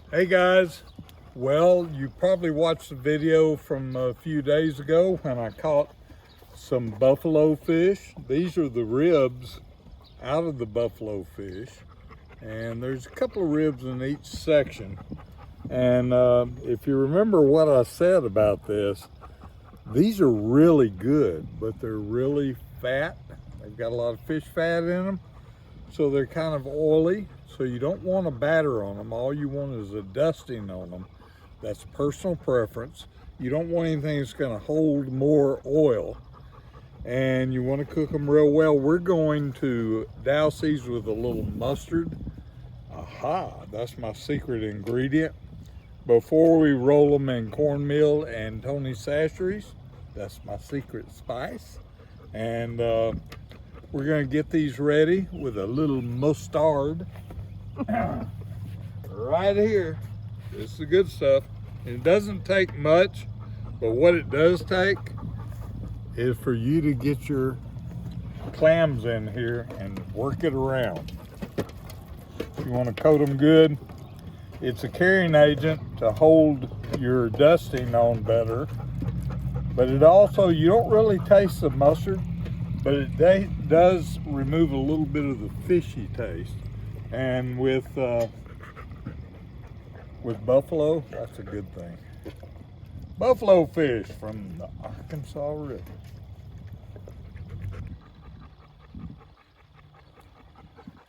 Hey guys, well, you probably watched the video from a few days ago when I caught some buffalo fish. These are the ribs out of the buffalo fish, and there's a couple of ribs in each section. And if you remember what I said about this, these are really good, but they're really fat. They've got a lot of fish fat in them, so they're kind of oily. So you don't want a batter on them. All you want is a dusting on them. That's personal preference. You don't want anything that's going to hold more oil. And you want to cook them real well. We're going to douse these with a little mustard. Aha, that's my secret ingredient. Before we roll them in cornmeal and Tony Chachere's, that's my secret spice. And we're going to get these ready with a little mustard. Right here. This is the good stuff. It doesn't take much, but what it does take is for you to get your clams in here and work it around. You want to coat them good. It's a carrying agent to hold your dusting on better, but it also, you don't really taste the mustard, but it does remove a little bit of the fishy taste. And with buffalo, that's a good thing. Buffalo fish from the Arkansas River.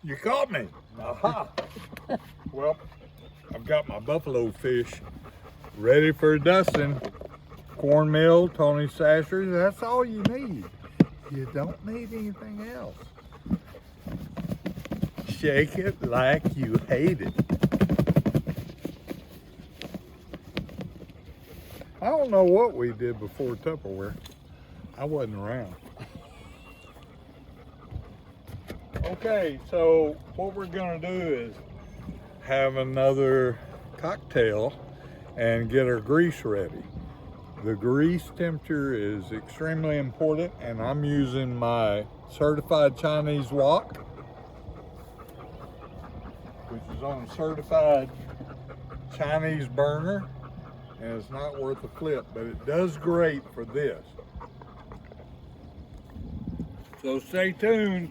You caught me. Aha. Well, I've got my buffalo fish ready for dusting. Cornmeal, Tony Chachere's, that's all you need. You don't need anything else. Shake it like you hate it. I don't know what we did before Tupperware. I wasn't around. Okay, so what we're gonna do is have another cocktail and get our grease ready. The grease temperature is extremely important, and I'm using my certified Chinese wok, which is on a certified Chinese burner, and it's not worth a flip, but it does great for this. So stay tuned.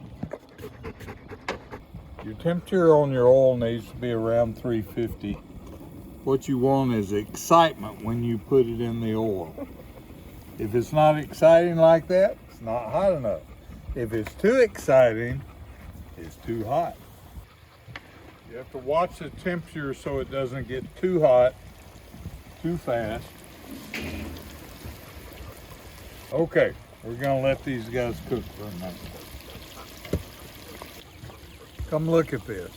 Your temperature on your oil needs to be around 350. What you want is excitement when you put it in the oil. If it's not exciting like that, it's not hot enough. If it's too exciting, it's too hot. You have to watch the temperature so it doesn't get too hot, too fast. Okay, we're gonna let these guys cook for a minute. Come look at this.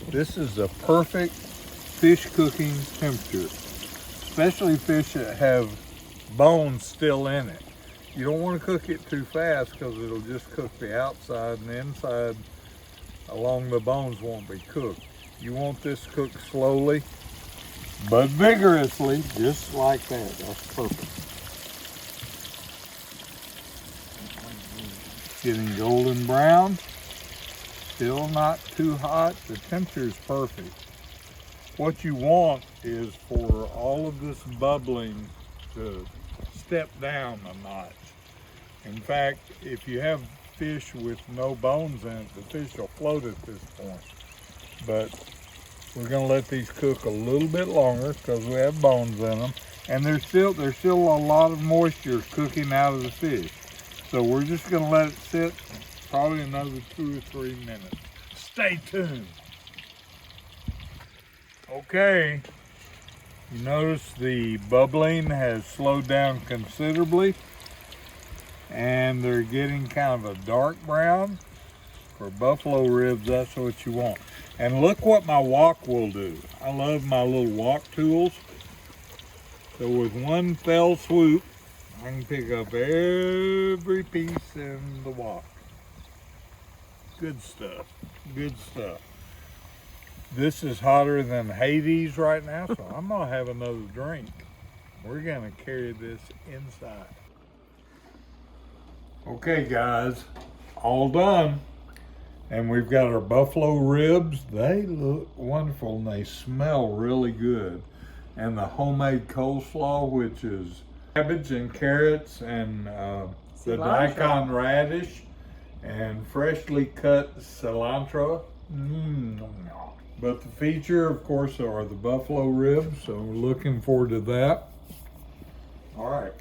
This is a perfect fish cooking temperature, especially fish that have bones still in it. You don't want to cook it too fast because it'll just cook the outside, and the inside along the bones won't be cooked. You want this cooked slowly but vigorously, just like that. That's perfect. Getting golden brown, still not too hot. The temperature is perfect. What you want is for all of this bubbling to step down a notch. In fact, if you have fish with no bones in it, the fish will float at this point. But we're gonna let these cook a little bit longer because we have bones in them, and there's still a lot of moisture cooking out of the fish. So we're just gonna let it sit probably another 2 or 3 minutes. Stay tuned. Okay, you notice the bubbling has slowed down considerably, and they're getting kind of a dark brown. For buffalo ribs, that's what you want. And look what my wok will do. I love my little wok tools. So with one fell swoop, I can pick up every piece in the wok. Good stuff, good stuff. This is hotter than Hades right now, so I'm gonna have another drink. We're gonna carry this inside. Okay guys, all done. And we've got our buffalo ribs. They look wonderful and they smell really good. And the homemade coleslaw, which is cabbage and carrots and the daikon radish and freshly cut cilantro. But the feature, of course, are the buffalo ribs, so we're looking forward to that. All right.